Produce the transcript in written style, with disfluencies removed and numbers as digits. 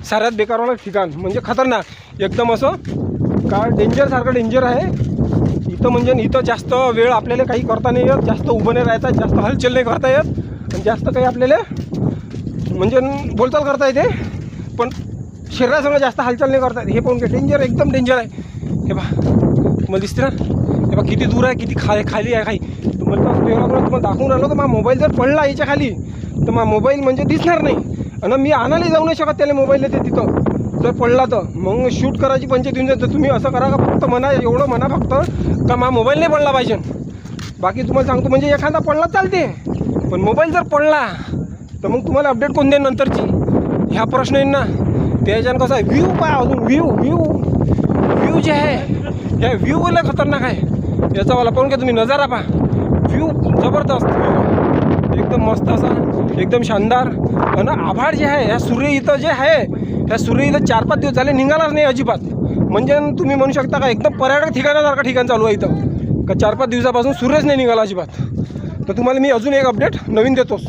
साऱ्यात बेकारवाला ठिकाण म्हणजे खतरनाक एकदम, असं का डेंजरसारखं डेंजर आहे इथं. म्हणजे इथं जास्त वेळ आपल्याला काही करता नाही येत, जास्त उभं नाही राहता, जास्त हालचाल नाही करता येत आणि जास्त काही आपल्याला म्हणजे बोलचाल करता येते पण शरीरासमोर जास्त हालचाल नाही करता येत. हे पण डेंजर, एकदम डेंजर आहे. हे बा तुम्हाला दिसते ना, हे बा किती दूर आहे, किती खाली आहे काही. तुम्हाला तुम्हाला दाखवून राहिलो तर माझा मोबाईल जर पडला याच्या खाली तर माझा मोबाईल म्हणजे दिसणार नाही आणि मी आणायला जाऊ नाही शकत त्याला मोबाईल ते तिथं जर पडला तर मग शूट करायची पंचायत येऊन जाते. तुम्ही असं करा का फक्त म्हणा, एवढं म्हणा फक्त का माझा मोबाईल नाही पडला पाहिजे. बाकी तुम्हाला सांगतो म्हणजे एखादा पडला चालते पण मोबाईल जर पडला तर मग तुम्हाला अपडेट कोण देईन नंतरची, ह्या प्रश्न येईल ना. त्याच्यानं कसं आहे व्ह्यू पाय, अजून व्ह्यू जे आहे ह्या व्ह्यूला खतरनाक आहे याचा मला पाहून का तुम्ही नजारा पहा. व्ह्यू जबरदस्त, एकदम मस्त असा, एकदम शानदार. आणि आभाळ जे आहे ह्या सूर्य इथं जे आहे ह्या सूर्य इथं 4-5 दिवस झाले निघालाच नाही अजिबात. म्हणजे तुम्ही म्हणू शकता का एकदम पर्यटक ठिकाणासारखं ठिकाण चालू आहे इथं का 4-5 दिवसापासून सूर्यच नाही निघाला अजिबात. तर तुम्हाला मी अजून एक अपडेट नवीन देतोच.